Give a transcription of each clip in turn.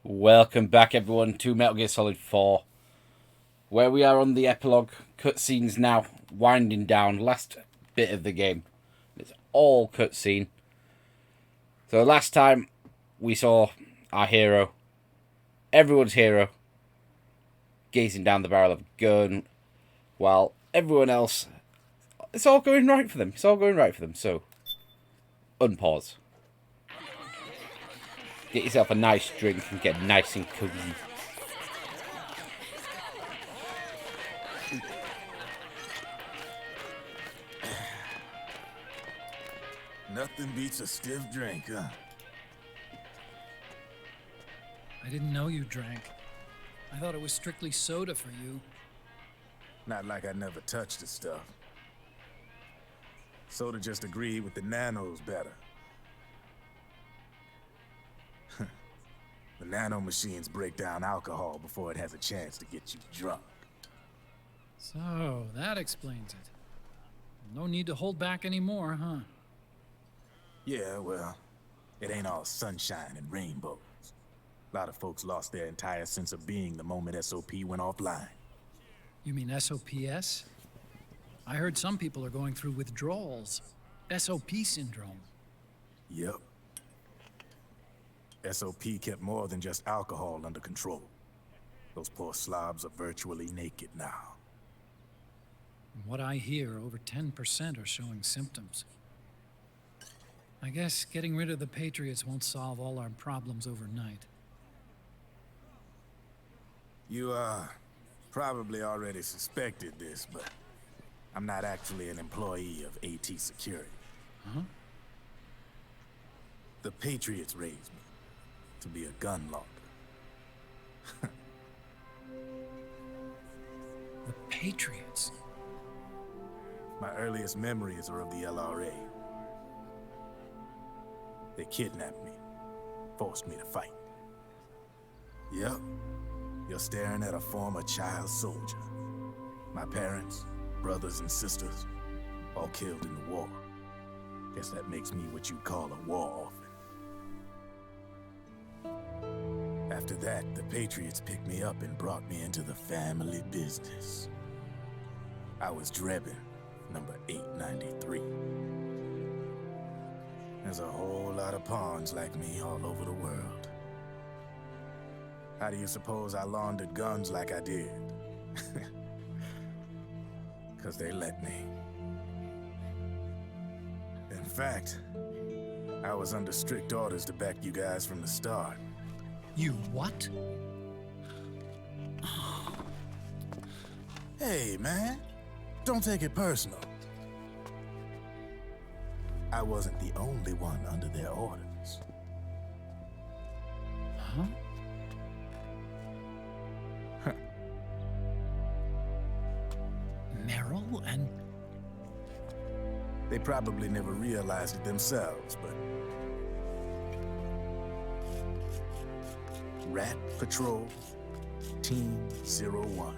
Welcome back, everyone, to Metal Gear Solid 4, where we are on the epilogue. Cutscenes now, winding down, last bit of the game. It's all cutscene. So last time, we saw our hero, everyone's hero, gazing down the barrel of a gun, while everyone else, it's all going right for them. So, unpause. Get yourself a nice drink and get nice and cozy. Nothing beats a stiff drink, huh? I didn't know you drank. I thought it was strictly soda for you. Not like I never touched the stuff. Soda just agreed with the nanos better. The nano machines break down alcohol before it has a chance to get you drunk. So, that explains it. No need to hold back anymore, huh? Yeah, well, it ain't all sunshine and rainbows. A lot of folks lost their entire sense of being the moment SOP went offline. You mean SOPS? I heard some people are going through withdrawals. SOP syndrome. Yep. SOP kept more than just alcohol under control. Those poor slobs are virtually naked now. From what I hear, over 10% are showing symptoms. I guess getting rid of the Patriots won't solve all our problems overnight. You, probably already suspected this, but I'm not actually an employee of AT Security. Huh? The Patriots raised me to be a gun launder. The Patriots? My earliest memories are of the LRA. They kidnapped me, forced me to fight. Yep, you're staring at a former child soldier. My parents, brothers and sisters, all killed in the war. Guess that makes me what you'd call a war orphan. After that, the Patriots picked me up and brought me into the family business. I was Drebin, number 893. There's a whole lot of pawns like me all over the world. How do you suppose I laundered guns like I did? 'Cause they let me. In fact, I was under strict orders to back you guys from the start. You what? Hey, man, don't take it personal. I wasn't the only one under their orders. Huh? Merrill and... They probably never realized it themselves, but... Rat Patrol, Team 01.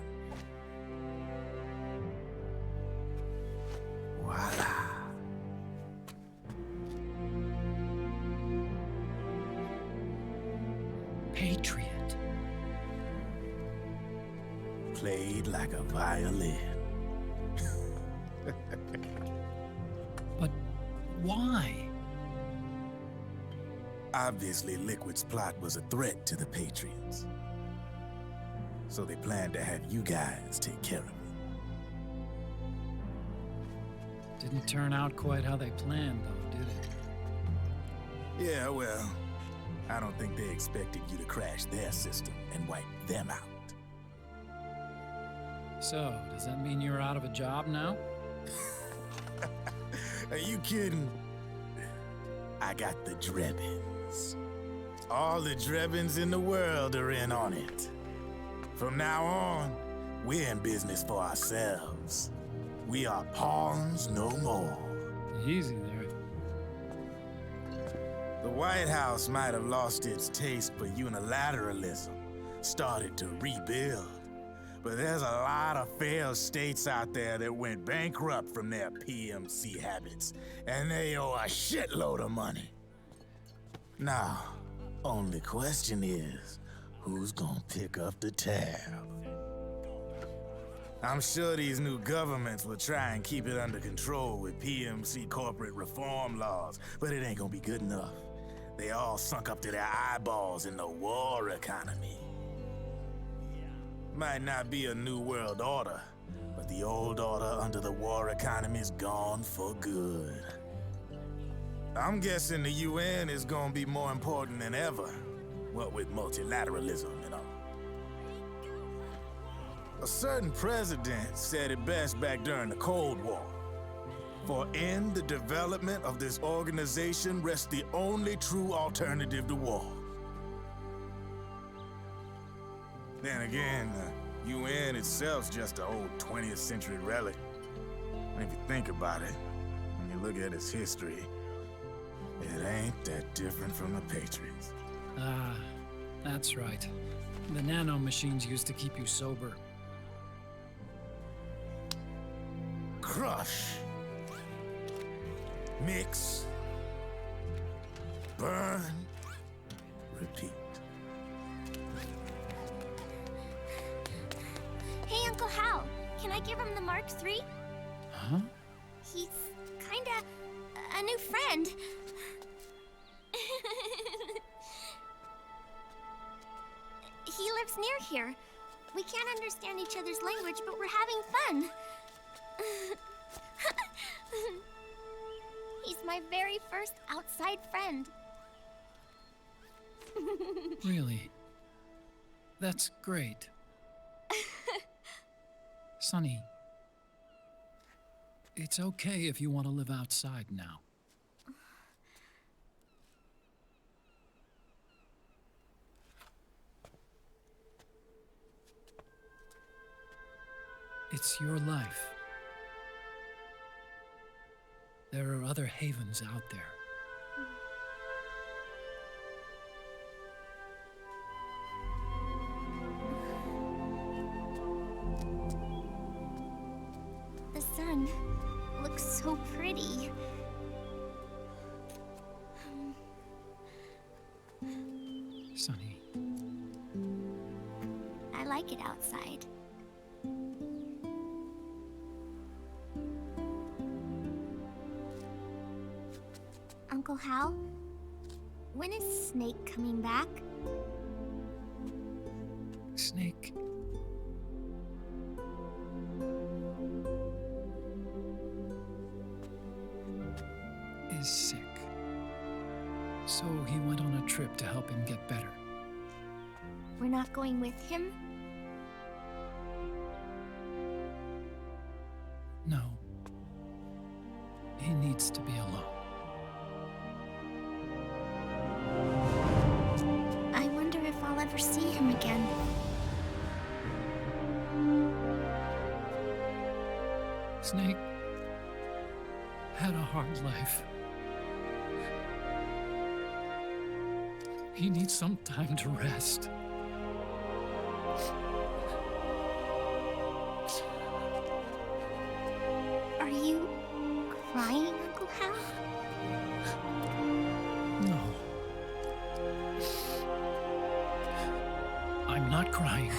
Voila. Patriot. Played like a violin. But why? Obviously, Liquid's plot was a threat to the Patriots. So they planned to have you guys take care of it. Didn't turn out quite how they planned, though, did it? Yeah, well, I don't think they expected you to crash their system and wipe them out. So, does that mean you're out of a job now? Are you kidding? I got the Drebins. All the Drebins in the world are in on it. From now on, we're in business for ourselves. We are pawns no more. Easy there. The White House might have lost its taste for unilateralism, started to rebuild. But there's a lot of failed states out there that went bankrupt from their PMC habits, and they owe a shitload of money. Now, only question is, who's gonna pick up the tab? I'm sure these new governments will try and keep it under control with PMC corporate reform laws, but it ain't gonna be good enough. They all sunk up to their eyeballs in the war economy. Might not be a new world order, but the old order under the war economy's gone for good. I'm guessing the UN is gonna be more important than ever, what with multilateralism and all. A certain president said it best back during the Cold War. For in the development of this organization rests the only true alternative to war. Then again, the UN itself's just an old 20th century relic. And if you think about it, when you look at its history, it ain't that different from the Patriots. Ah, that's right. The nano machines used to keep you sober. Crush. Mix. Burn. Repeat. Hey, Uncle Hal, can I give him the Mark III? Huh? He's kinda a new friend. He lives near here. We can't understand each other's language, but we're having fun. He's my very first outside friend. Really? That's great. Sonny, it's okay if you want to live outside now. It's your life. There are other havens out there. The sun looks so pretty. Sonny, I like it outside. Uncle Hal, when is Snake coming back? Snake. Is sick. So he went on a trip to help him get better. We're not going with him? No. He needs to be alone. I wonder if I'll ever see him again. Snake had a hard life. He needs some time to rest. Are you crying, Uncle Hal? No. I'm not crying.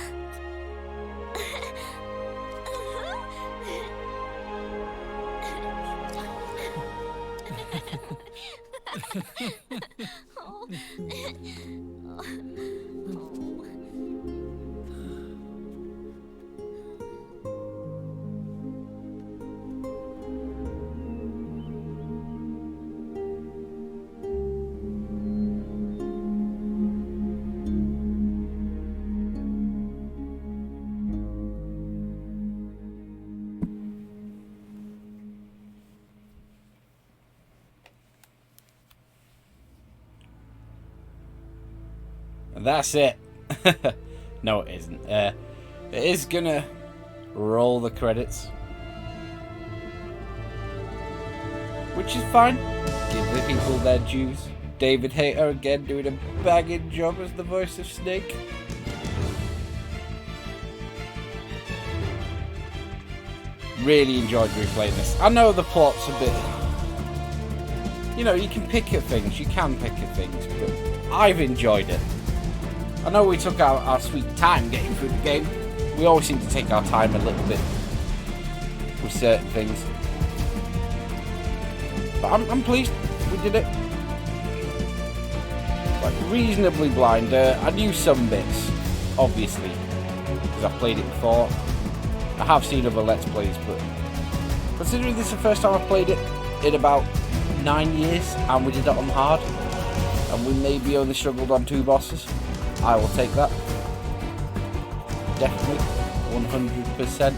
And that's it. No, it isn't. It is gonna roll the credits, which is fine. Give the people their dues. David Hayter again doing a banging job as the voice of Snake. Really enjoyed replaying this. I know the plot's a bit... You know, you can pick at things, but I've enjoyed it. I know we took our sweet time getting through the game. We always seem to take our time a little bit with certain things. But I'm pleased we did it. Like, reasonably blind. I knew some bits, obviously, because I've played it before. I have seen other Let's Plays, but considering this is the first time I've played it in about 9 years, and we did it on hard, and we maybe only struggled on 2 bosses, I will take that. Definitely. 100%.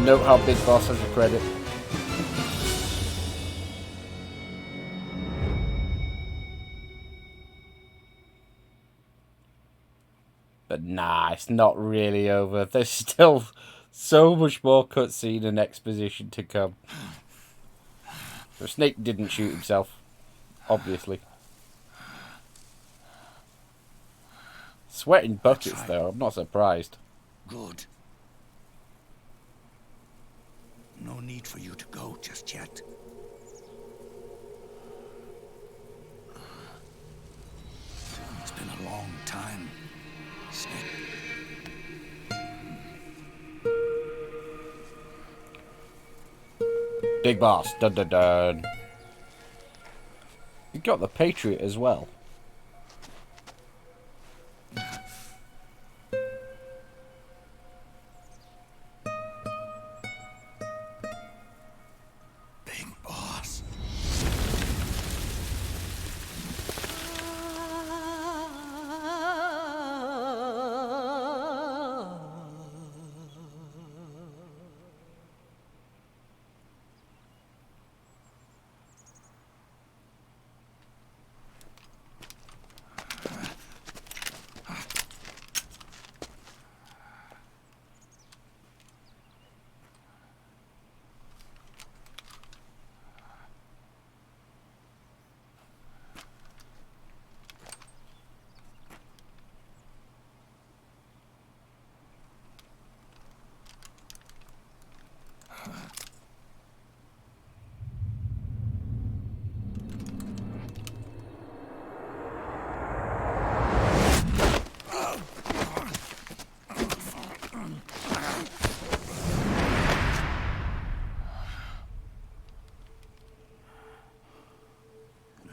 Note how Big Boss has a credit. But nah, it's not really over. There's still so much more cutscene and exposition to come. The snake didn't shoot himself, obviously. Sweating buckets, right. though. I'm not surprised. Good. No need for you to go just yet. It's been a long time, Snake. Big Boss. Dun dun dun. You got the Patriot as well. Big Boss.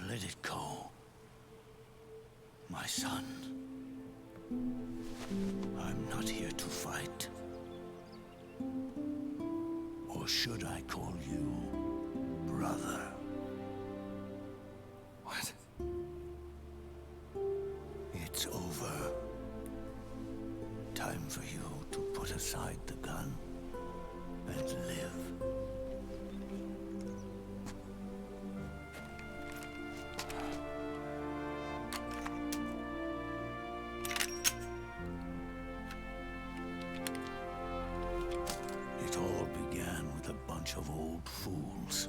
Let it go, my son. I'm not here to fight. Or should I call you brother? What? It's over. Time for you to put aside the gun and live. It all began with a bunch of old fools.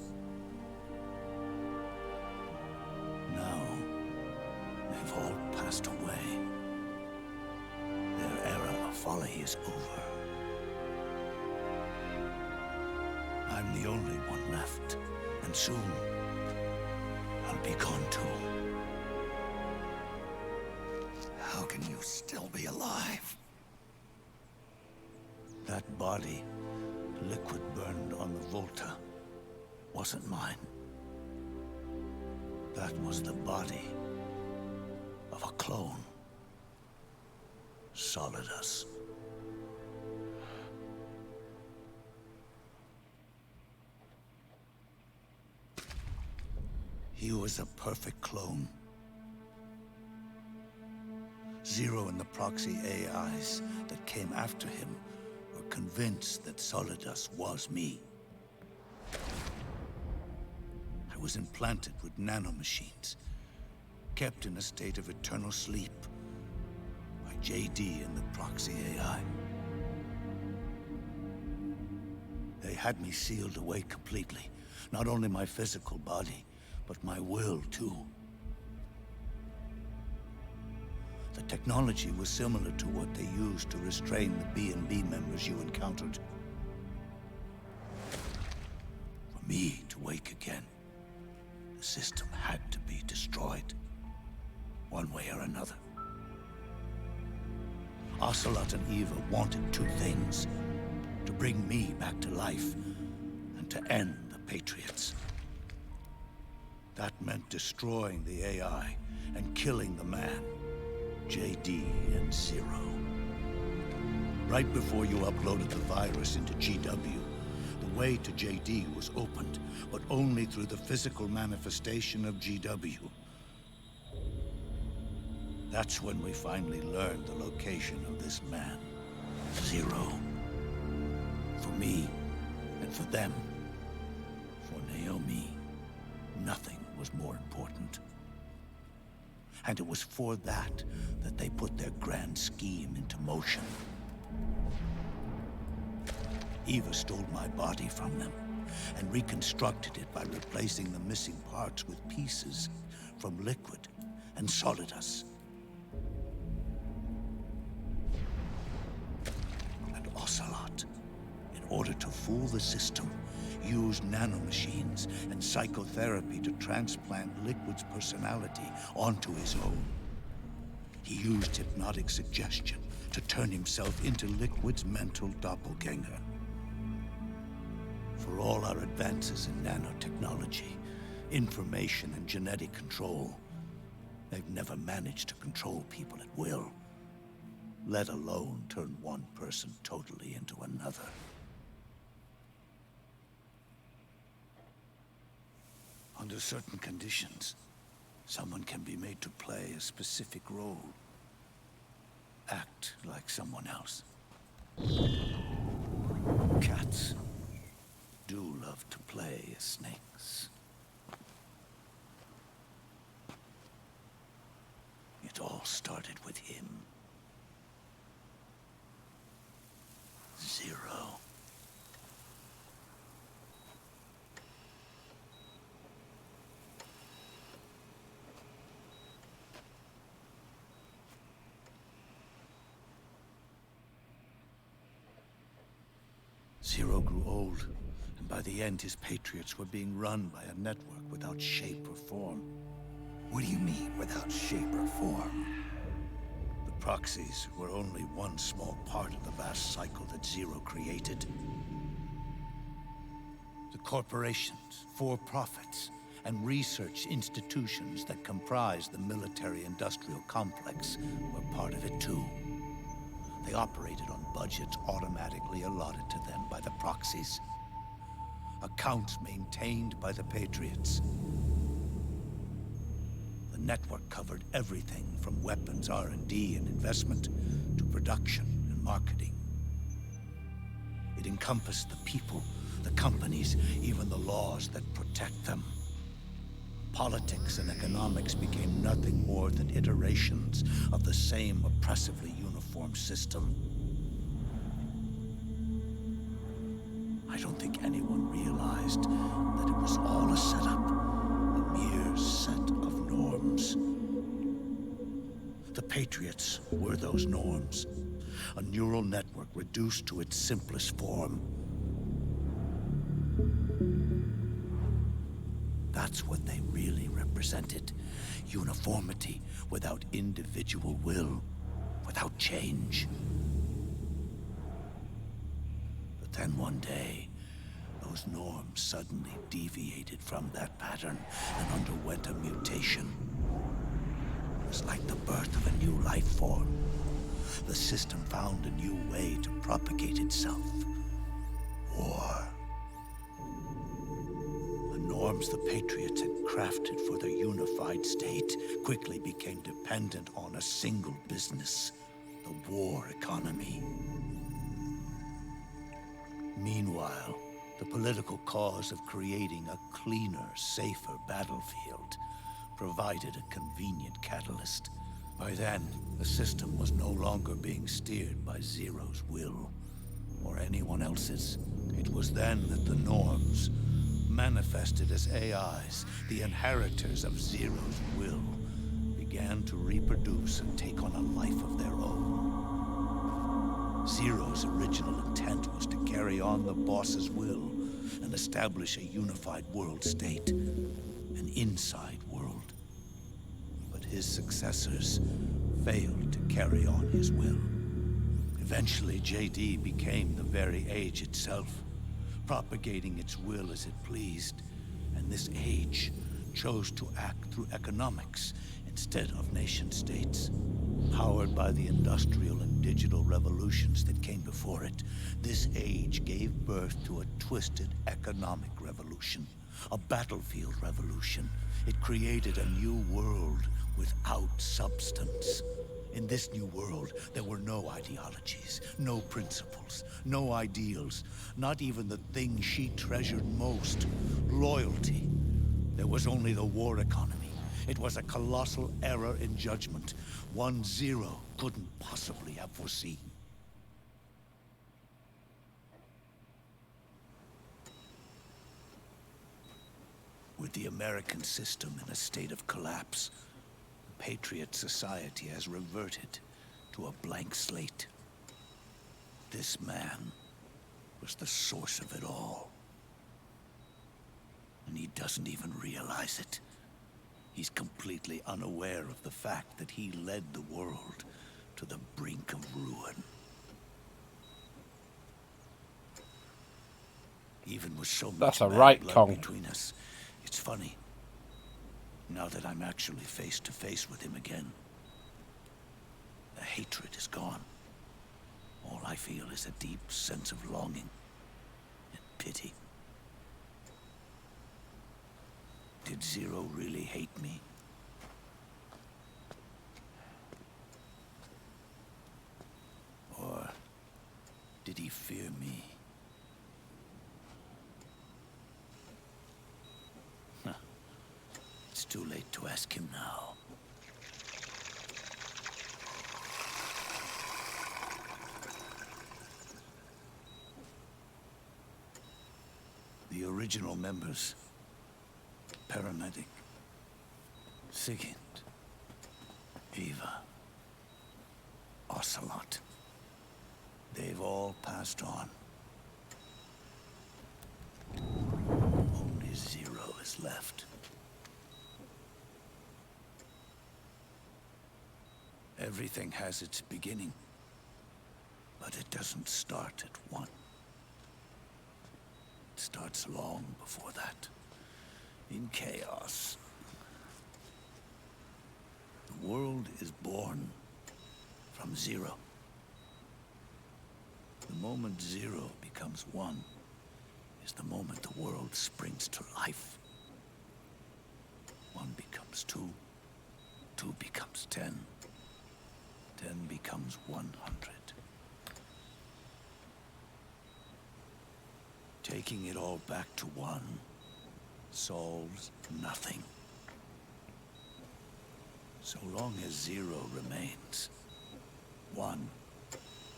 Now, they've all passed away. Their era of folly is over. I'm the only one left, and soon I'll be gone too. How can you still be alive? That body, liquid burned on the Volta, wasn't mine. That was the body of a clone. Solidus. He was a perfect clone. Zero and the proxy AIs that came after him were convinced that Solidus was me. I was implanted with nanomachines, kept in a state of eternal sleep by JD and the proxy AI. They had me sealed away completely, not only my physical body, but my will too. The technology was similar to what they used to restrain the B&B members you encountered. For me to wake again, system had to be destroyed, one way or another. Ocelot and Eva wanted two things: to bring me back to life, and to end the Patriots. That meant destroying the AI and killing the man, JD and Zero. Right before you uploaded the virus into GW, the way to JD was opened, but only through the physical manifestation of GW. That's when we finally learned the location of this man, Zero. For me, and for them, for Naomi, nothing was more important. And it was for that they put their grand scheme into motion. Eva stole my body from them and reconstructed it by replacing the missing parts with pieces from Liquid and Solidus. And Ocelot, in order to fool the system, used nanomachines and psychotherapy to transplant Liquid's personality onto his own. He used hypnotic suggestion to turn himself into Liquid's mental doppelganger. For all our advances in nanotechnology, information and genetic control, they've never managed to control people at will, let alone turn one person totally into another. Under certain conditions, someone can be made to play a specific role. Act like someone else. Cats do love to play as snakes. It all started with him. Zero. Zero grew old, and by the end his Patriots were being run by a network without shape or form. What do you mean, without shape or form? The proxies were only one small part of the vast cycle that Zero created. The corporations, for-profits, and research institutions that comprise the military-industrial complex were part of it too. They operated on budgets automatically allotted to them by the proxies. Accounts maintained by the Patriots. The network covered everything from weapons R&D and investment to production and marketing. It encompassed the people, the companies, even the laws that protect them. Politics and economics became nothing more than iterations of the same oppressively uniform system. I don't think anyone realized that it was all a setup, a mere set of norms. The Patriots were those norms, a neural network reduced to its simplest form. That's what they really represented. Uniformity without individual will, without change. But then one day, those norms suddenly deviated from that pattern and underwent a mutation. It was like the birth of a new life form. The system found a new way to propagate itself. War. Norms the Patriots had crafted for their unified state quickly became dependent on a single business, the war economy. Meanwhile, the political cause of creating a cleaner, safer battlefield provided a convenient catalyst. By then, the system was no longer being steered by Zero's will, or anyone else's. It was then that the norms, manifested as AIs, the inheritors of Zero's will, began to reproduce and take on a life of their own. Zero's original intent was to carry on the boss's will and establish a unified world state, an inside world. But his successors failed to carry on his will. Eventually, JD became the very age itself, propagating its will as it pleased, and this age chose to act through economics instead of nation-states. Powered by the industrial and digital revolutions that came before it, this age gave birth to a twisted economic revolution, a battlefield revolution. It created a new world without substance. In this new world, there were no ideologies, no principles, no ideals, not even the thing she treasured most, loyalty. There was only the war economy. It was a colossal error in judgment, one Zero couldn't possibly have foreseen. With the American system in a state of collapse, the Patriot Society has reverted to a blank slate. This man was the source of it all. And he doesn't even realize it. He's completely unaware of the fact that he led the world to the brink of ruin. Even with so much That's a bad right, blood Kong. between us, it's funny. Now that I'm actually face to face with him again, the hatred is gone. All I feel is a deep sense of longing and pity. Did Zero really hate me? Or did he fear me? Huh. It's too late to ask him now. The original members. Paramedic, Sigint, Eva, Ocelot. They've all passed on. Only Zero is left. Everything has its beginning, but it doesn't start at one. It starts long before that. In chaos. The world is born from zero. The moment zero becomes one is the moment the world springs to life. One becomes two, two becomes 10, 10 becomes 100. Taking it all back to one solves nothing. So long as zero remains, one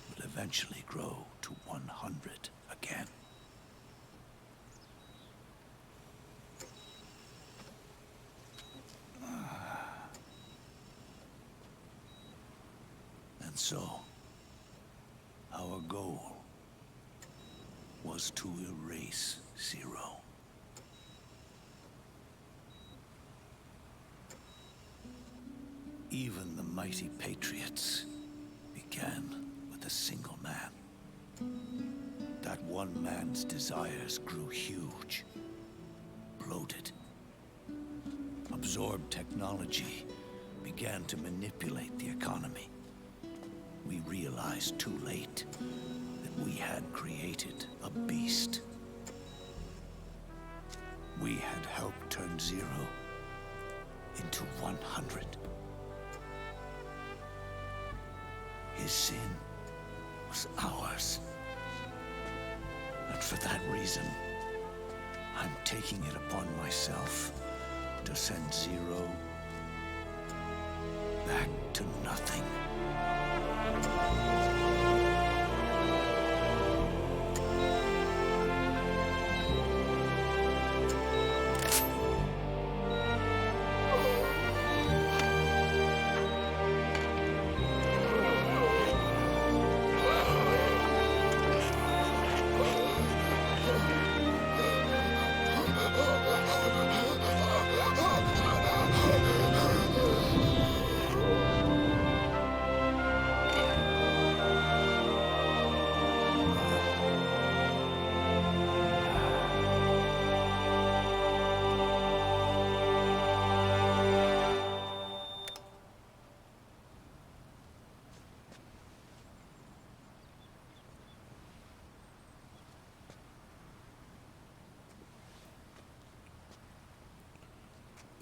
will eventually grow to 100 again. And so, our goal was to erase zero. Even the mighty Patriots began with a single man. That one man's desires grew huge, bloated, absorbed technology, began to manipulate the economy. We realized too late that we had created a beast. We had helped turn zero into 100. His sin was ours. And for that reason, I'm taking it upon myself to send zero back to nothing.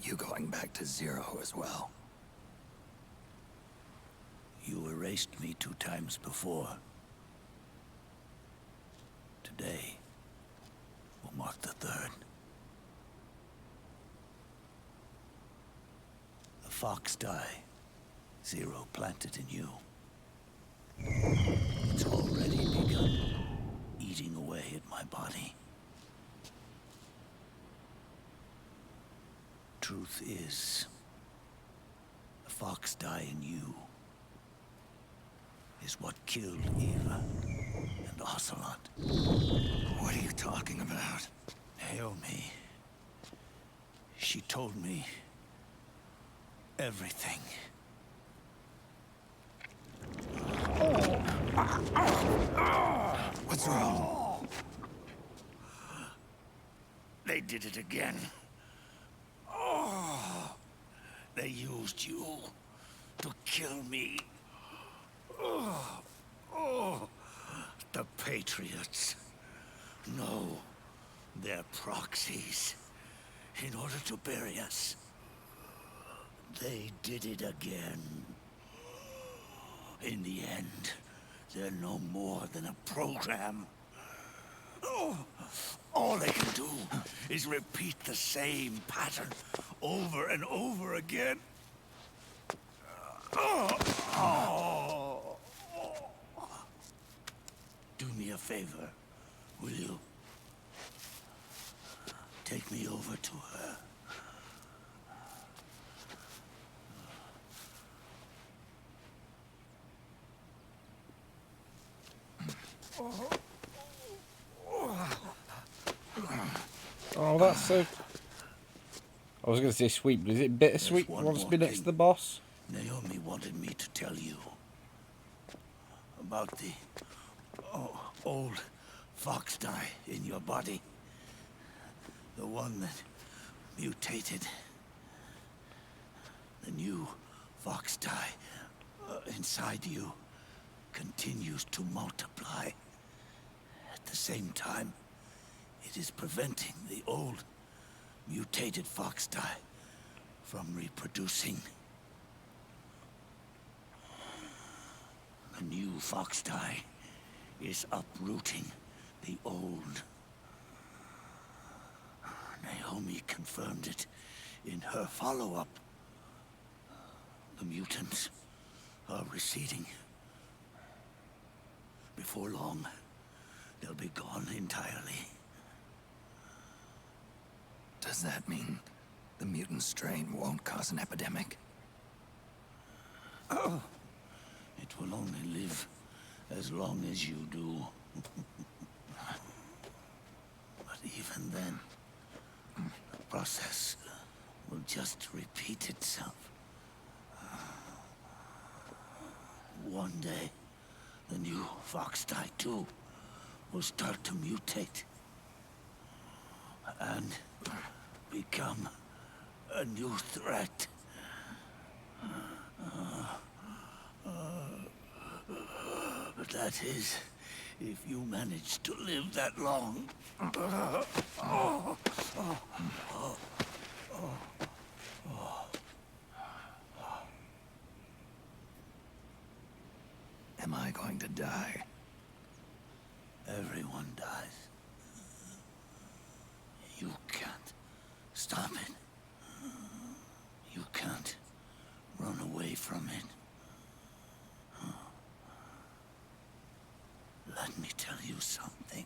You going back to zero as well? You erased me 2 times before. Today will mark the 3rd. The fox die, 0 planted in you. It's already begun eating away at my body. Truth is, the fox die in you is what killed Eva and Ocelot. What are you talking about? Naomi. She told me everything. What's wrong? They did it again. They used you to kill me. The Patriots. No, they're proxies. In order to bury us. They did it again. In the end, they're no more than a program. All they can do is repeat the same pattern over and over again. Do me a favor, will you? Take me over to her. Oh, that's so... I was going to say sweet, but is it bittersweet There's one once more be next thing. to the boss? Naomi wanted me to tell you about the old fox die in your body. The one that mutated. The new fox die inside you continues to multiply. At the same time, it is preventing the old mutated fox die from reproducing. The new fox die is uprooting the old. Naomi confirmed it in her follow-up. The mutants are receding. Before long, they'll be gone entirely. Does that mean the mutant strain won't cause an epidemic? It will only live as long as you do. But even then, the process will just repeat itself. One day, the new fox die too will start to mutate and become a new threat. But that is, if you manage to live that long. Am I going to die? Everyone dies. You can't stop it. You can't run away from it. Let me tell you something.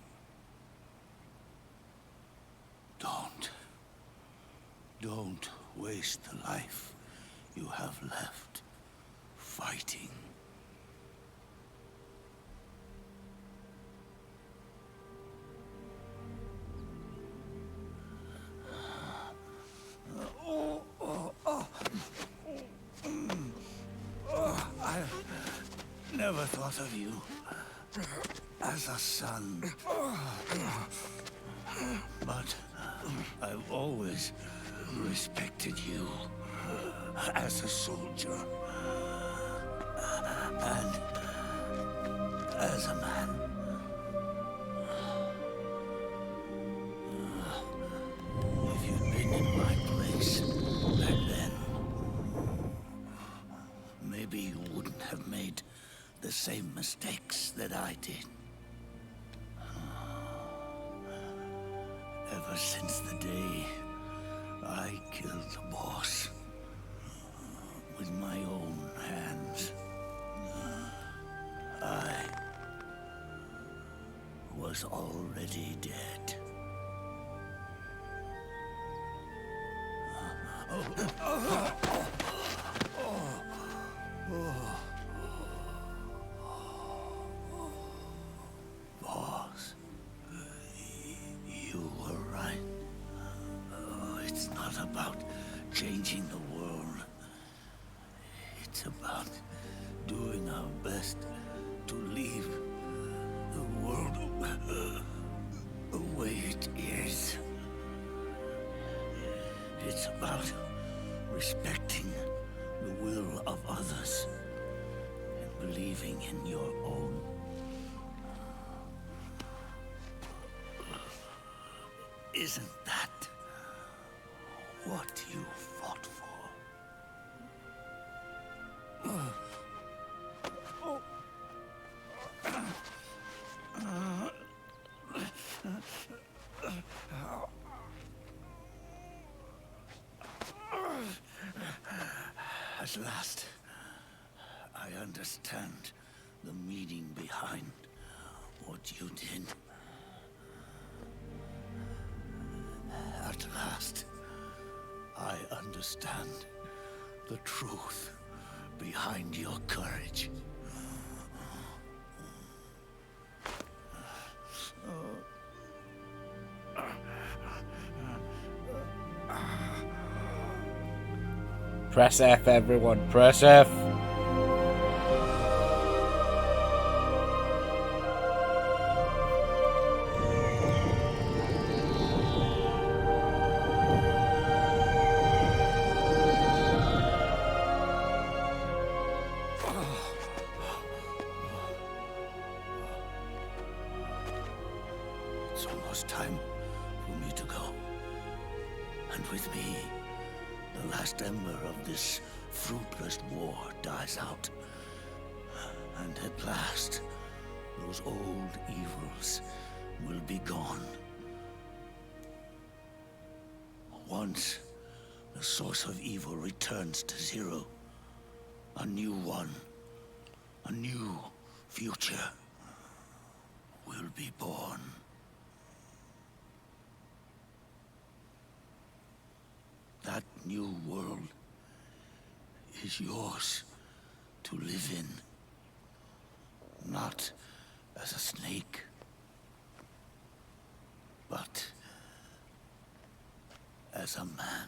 Don't waste the life you have left fighting. I never thought of you as a son. But I've always respected you as a soldier. And as a man. If you'd been in my place, same mistakes that I did. Ever since the day I killed the boss with my own hands, I was already dead. Boss, you were right. It's not about changing the world. It's about doing our best to leave the world the way it is. It's about respecting the will of others and believing in your own. Isn't that what you fought for? At last, I understand the meaning behind what you did. At last, I understand the truth behind your courage. Press F, everyone. Press F. It's almost time for me to go. And with me, the last ember of this fruitless war dies out. And at last, those old evils will be gone. Once the source of evil returns to zero, a new one, a new future will be born. That new world is yours to live in. Not as a snake, but as a man.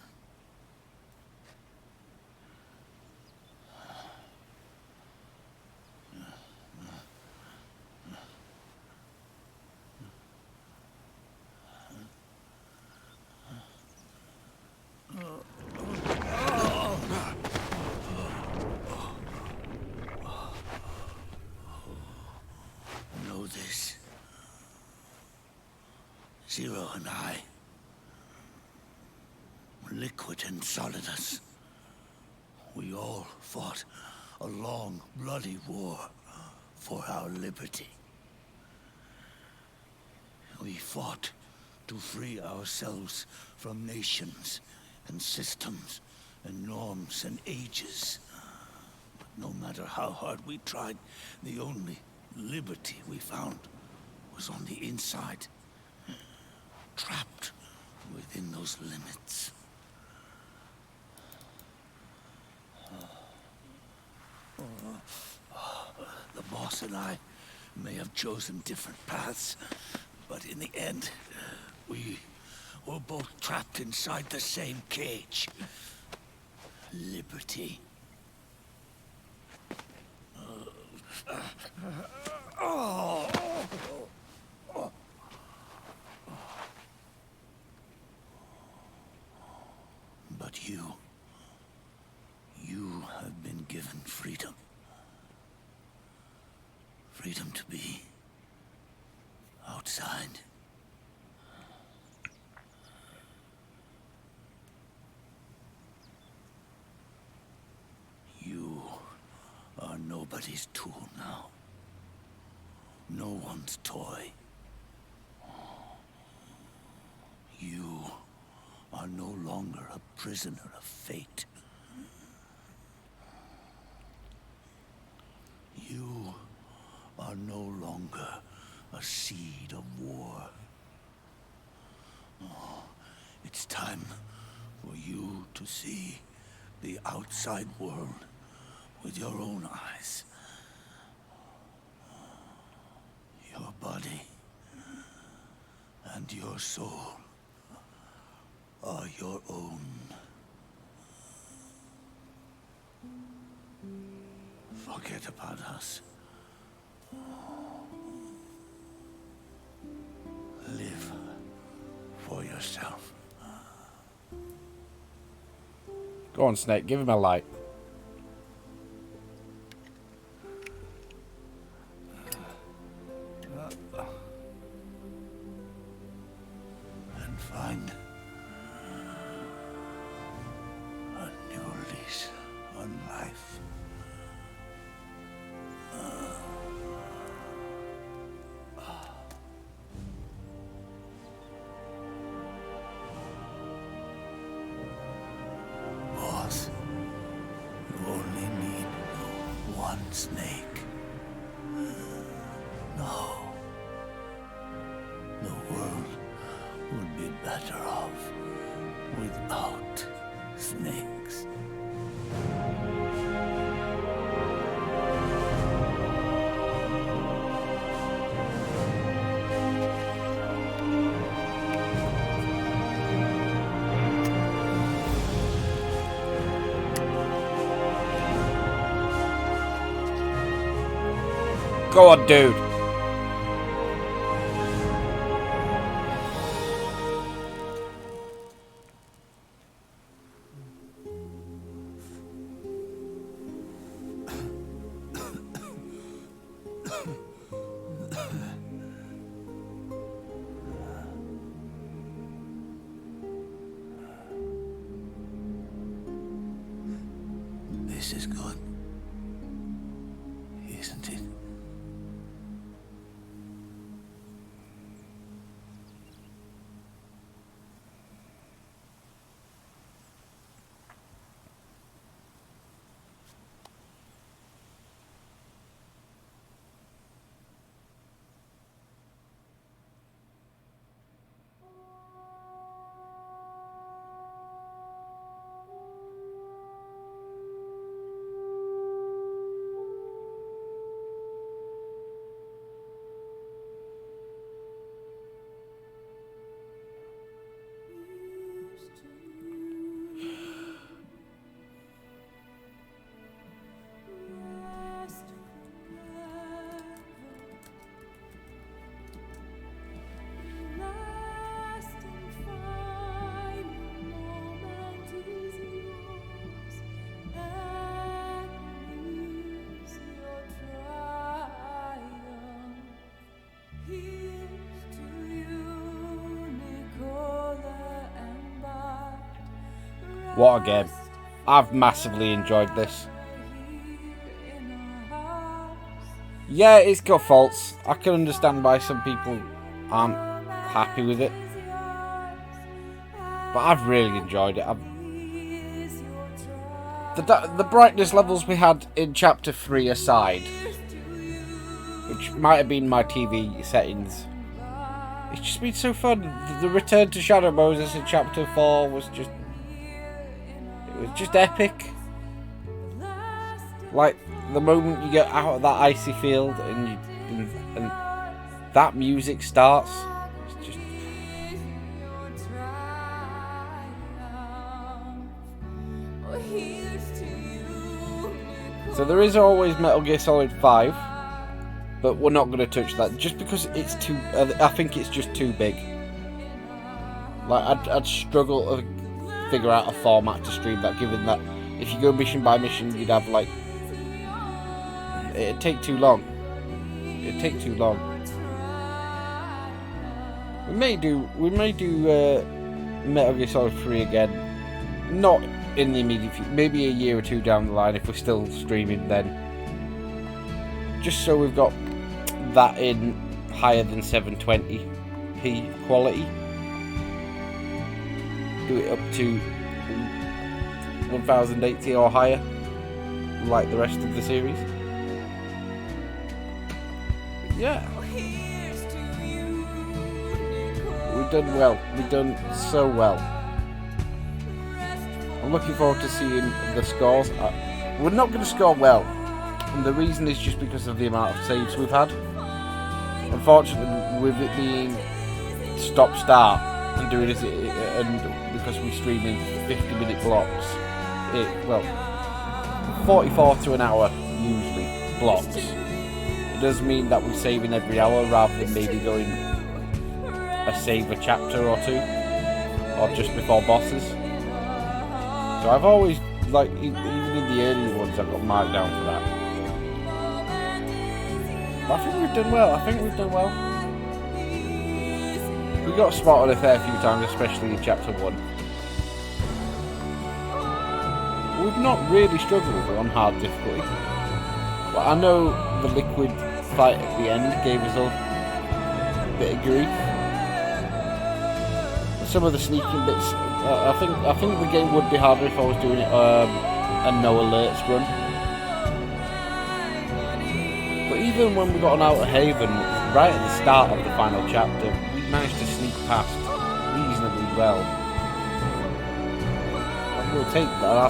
Know this. Zero and I, Liquid and Solidus, we all fought a long, bloody war for our liberty. We fought to free ourselves from nations and systems and norms and ages. But no matter how hard we tried, the only liberty we found was on the inside, trapped within those limits. The boss and I may have chosen different paths, but in the end, we were both trapped inside the same cage. Liberty. But you have been given freedom. Freedom to be outside. You are nobody's tool now. no one's toy. You are no longer a prisoner of fate. You are no longer a seed of war. Oh, it's time for you to see the outside world with your own eyes. Your body and your soul are your own. Forget about us. Live for yourself. Go on, Snake, give him a light. And find a new lease on life. Boss, you only need one snake. No. The world would be better off without snakes. Go on, dude. This is good, isn't it? What a game. I've massively enjoyed this. Yeah, it's got faults. I can understand why some people aren't happy with it. But I've really enjoyed it. The brightness levels we had in Chapter 3 aside, which might have been my TV settings, it's just been so fun. The return to Shadow Moses in Chapter 4 was just... it was just epic. Like, the moment you get out of that icy field and that music starts, it's just... So there is always Metal Gear Solid 5, but we're not going to touch that just because it's too... I think it's just too big. Like, I'd struggle to figure out a format to stream that, given that if you go mission by mission, you'd have like... it'd take too long. It'd take too long. We may do Metal Gear Solid 3 again. Not in the immediate future. Maybe a year or two down the line if we're still streaming then. Just so we've got that in higher than 720p quality. Do it up to 1080 or higher, like the rest of the series. But yeah, we've done well. We've done so well. I'm looking forward to seeing the scores. We're not going to score well, and the reason is just because of the amount of saves we've had. Unfortunately, with it being stop-start and doing it, and because we stream in 50-minute blocks, 44 to an hour usually blocks. It does mean that we're saving every hour rather than maybe going a save a chapter or two, or just before bosses. So I've always, like, even in the early ones, I've got marked down for that. But I think we've done well. We got spotted a fair few times, especially in chapter 1. We've not really struggled on hard difficulty. But I know the Liquid fight at the end gave us a bit of grief. Some of the sneaking bits, I think the game would be harder if I was doing it a no alerts run. But even when we got on Outer Haven, right at the start of the final chapter, we managed to sneak past reasonably well. I'll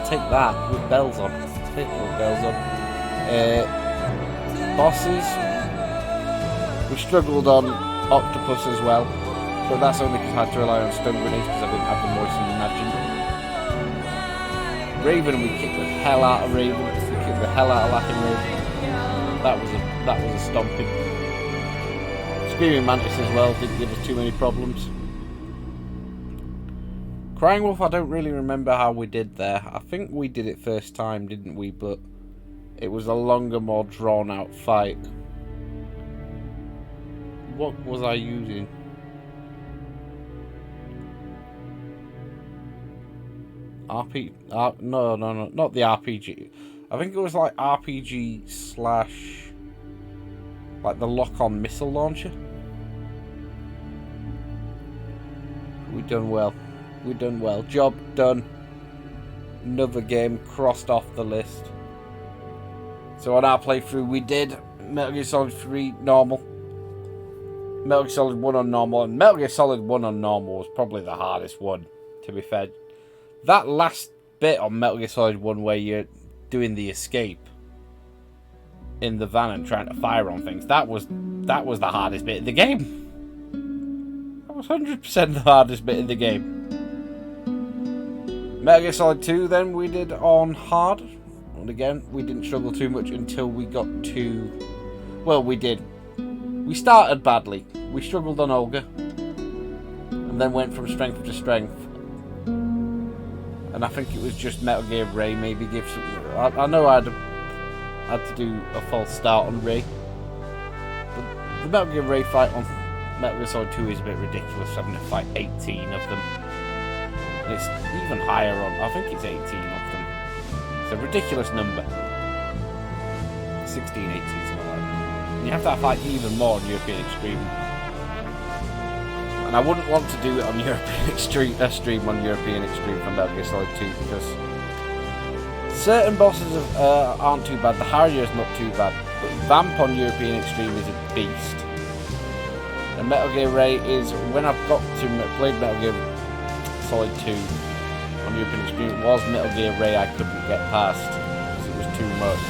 take that with bells on. Bosses, we struggled on Octopus as well, but that's only because I had to rely on stun grenades because I didn't have the moisten imagined. Raven, we kicked the hell out of Raven. We kicked the hell out of Laughing Raven. That was a stomping. Screaming Mantis as well didn't give us too many problems. Crying Wolf, I don't really remember how we did there. I think we did it first time, didn't we? But it was a longer, more drawn out fight. What was I using? No, not the RPG. I think it was like RPG slash like the lock-on missile launcher. We've done well. Job done. Another game crossed off the list. So on our playthrough, we did Metal Gear Solid 3 normal, Metal Gear Solid 1 on normal, and Metal Gear Solid 1 on normal was probably the hardest one, to be fair. That last bit on Metal Gear Solid 1 where you're doing the escape in the van and trying to fire on things, that was the hardest bit of the game. That was 100% the hardest bit of the game. Metal Gear Solid 2 then we did on hard. And again, we didn't struggle too much until we got to... Well, we did. We started badly. We struggled on Olga. And then went from strength to strength. And I think it was just Metal Gear Ray maybe gives some... I know I had to do a false start on Ray. But the Metal Gear Ray fight on Metal Gear Solid 2 is a bit ridiculous, having to fight 18 of them. And it's even higher on... I think it's 18 of them. It's a ridiculous number. 16, 18, something like that. And you have to fight even more on European Extreme. And I wouldn't want to do it on European Extreme, stream on European Extreme from Metal Gear Solid 2 because certain bosses aren't too bad. The Harrier is not too bad, but Vamp on European Extreme is a beast. And Metal Gear Ray is, when I've got to played Metal Gear Solid 2 on European Extreme, it was Metal Gear Ray I couldn't get past because it was too much.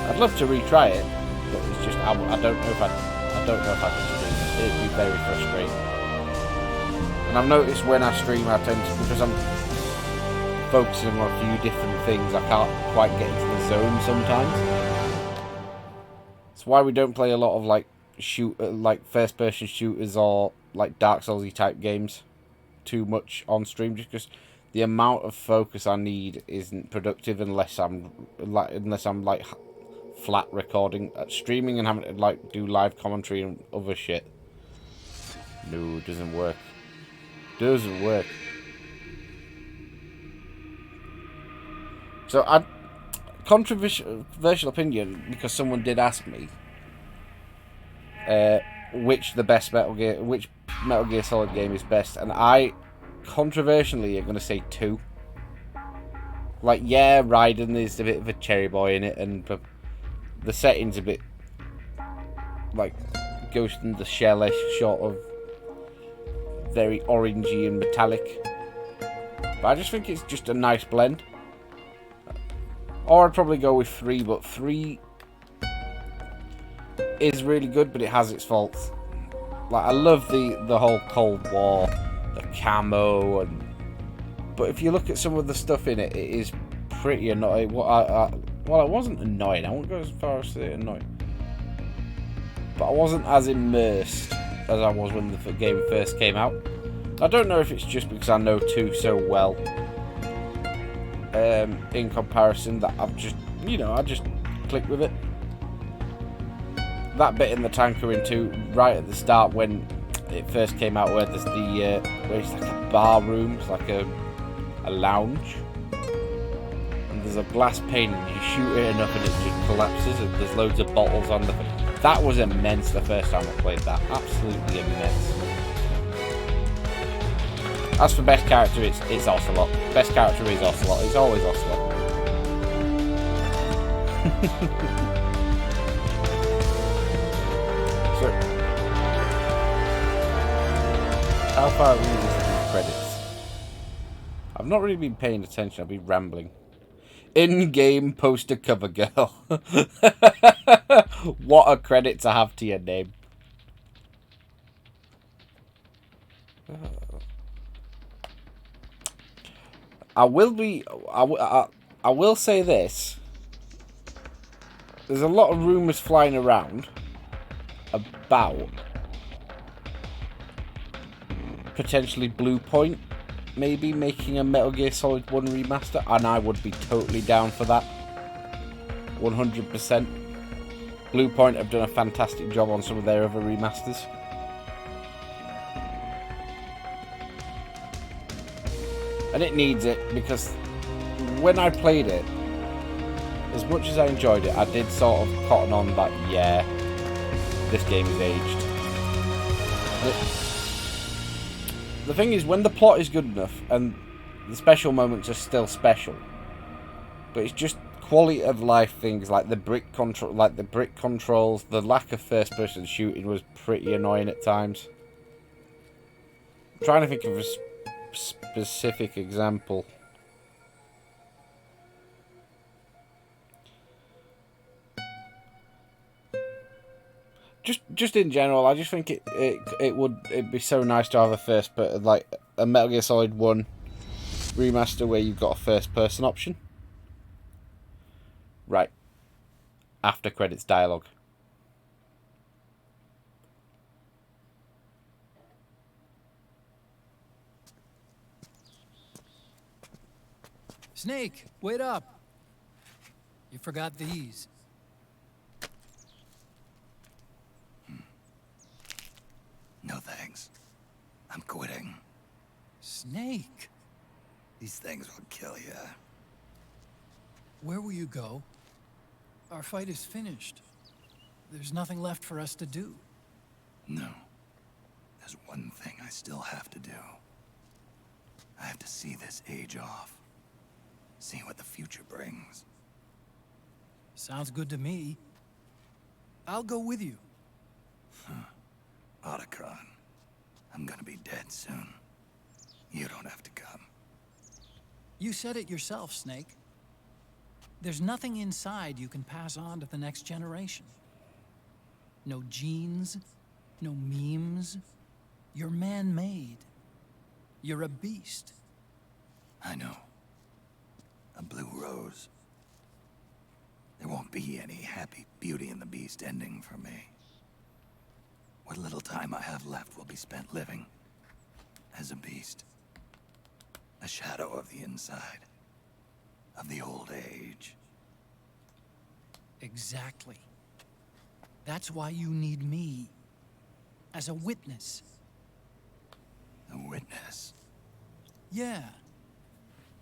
I'd love to retry it, but it's just I don't know if I can. It'd be very frustrating. And I've noticed when I stream, I tend to, because I'm focusing on a few different things, I can't quite get into the zone sometimes. That's why we don't play a lot of like first-person shooters or like Dark Souls-y type games too much on stream, just because the amount of focus I need isn't productive unless I'm like flat recording, streaming, and having to like do live commentary and other shit. No, it doesn't work. Doesn't work. So, controversial opinion, because someone did ask me, which Metal Gear Solid game is best, and I controversially are going to say 2. Like, yeah, Raiden is a bit of a cherry boy in it, and the setting's a bit like Ghost in the Shell-ish, sort of very orangey and metallic. But I just think it's just a nice blend. Or I'd probably go with 3, but 3 is really good, but it has its faults. Like, I love the whole Cold War, the camo, but if you look at some of the stuff in it, it is pretty annoying. Well, it wasn't annoying. I won't go as far as to say annoying. But I wasn't as immersed as I was when the game first came out. I don't know if it's just because I know 2 so well, in comparison, that I've just, I just clicked with it. That bit in the tanker in 2, right at the start when it first came out, where there's where it's like a bar room, it's like a lounge, and there's a glass pane, and you shoot it enough and it just collapses, and there's loads of bottles on the thing. That was immense the first time I played that. Absolutely immense. As for best character, it's Ocelot. Best character is Ocelot. It's always Ocelot. So, how far are we into these credits? I've not really been paying attention. I've been rambling. In-game poster cover girl. What a credit to have to your name. I will say this. There's a lot of rumours flying around about potentially Blue Point maybe making a Metal Gear Solid 1 remaster, and I would be totally down for that. 100%. Blue Point have done a fantastic job on some of their other remasters. And it needs it, because when I played it, as much as I enjoyed it, I did sort of cotton on that, yeah, this game is aged. The thing is, when the plot is good enough, and the special moments are still special, but it's just quality of life things like the brick controls, the lack of first-person shooting was pretty annoying at times. I'm trying to think of a specific example. Just in general, I just think it'd be so nice to have a Metal Gear Solid 1 remaster where you've got a first person option. Right. After credits dialogue. Snake, wait up. You forgot these. No thanks. I'm quitting. Snake, These things will kill you. where will you go? Our fight is finished. There's nothing left for us to do. No. There's one thing I still have to do. I have to see this age off. See what the future brings. Sounds good to me. I'll go with you. Otacron, I'm gonna be dead soon. You don't have to come. You said it yourself, Snake. There's nothing inside you can pass on to the next generation. No genes, no memes. You're man-made. You're a beast. I know. A blue rose. There won't be any happy Beauty and the Beast ending for me. What little time I have left will be spent living as a beast. A shadow of the inside. Of the old age. Exactly. That's why you need me. As a witness. A witness. Yeah.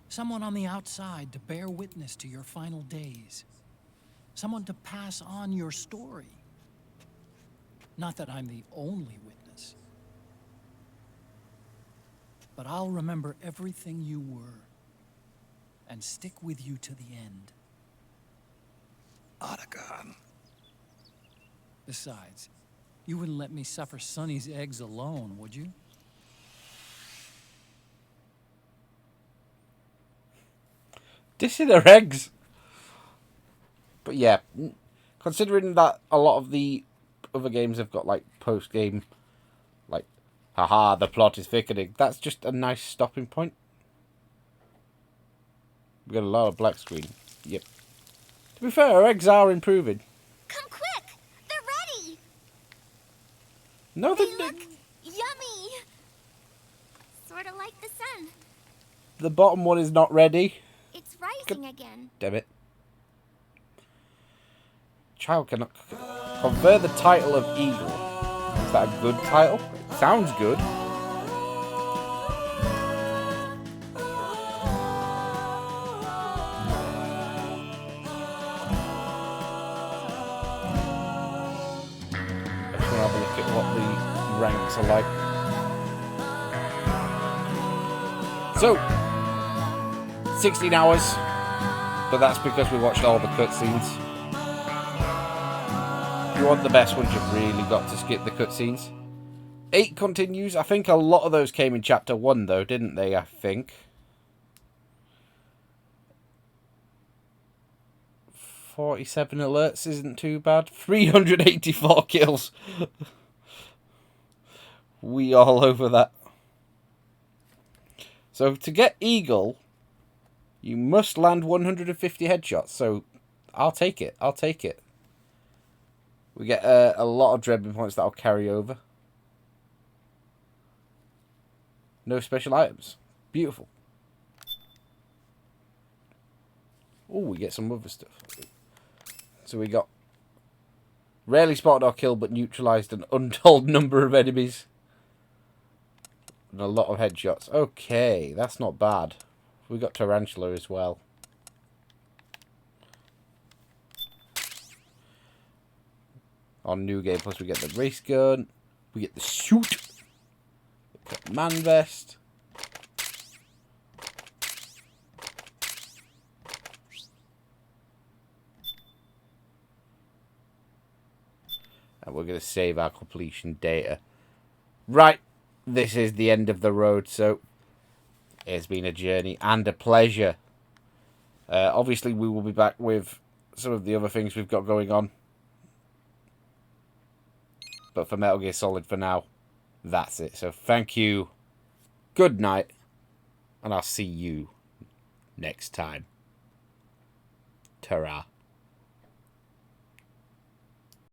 Someone on the outside to bear witness to your final days. Someone to pass on your story. Not that I'm the only witness. But I'll remember everything you were, and stick with you to the end. Otacon. Besides, you wouldn't let me suffer Sonny's eggs alone, would you? Dissing her eggs. But yeah, considering that a lot of the other games have got like post-game, like, haha, the plot is thickening, that's just a nice stopping point. We got a lot of black screen. Yep. To be fair, our eggs are improving. Come quick! They're ready! No, They look yummy! Sort of like the sun. the bottom one is not ready. It's rising again. Damn it. Child cannot confer the title of Eagle. Is that a good title? It sounds good. I just want to have a look at what the ranks are like. So, 16 hours, but that's because we watched all the cutscenes. If you want the best ones, you've really got to skip the cutscenes. 8 continues. I think a lot of those came in Chapter 1, though, didn't they? I think. 47 alerts isn't too bad. 384 kills. We all over that. So to get Eagle, you must land 150 headshots. So I'll take it. I'll take it. We get a lot of Dreadman points that'll carry over. No special items. Beautiful. Oh, we get some other stuff. So we got rarely spotted or killed but neutralized an untold number of enemies. And a lot of headshots. Okay, that's not bad. We got Tarantula as well. On New Game Plus we get the race gun. We get the suit. We got man vest. And we're going to save our completion data. Right. This is the end of the road, so it's been a journey and a pleasure. Obviously, we will be back with some of the other things we've got going on. But for Metal Gear Solid for now, that's it. So thank you, good night, and I'll see you next time. Ta-ra.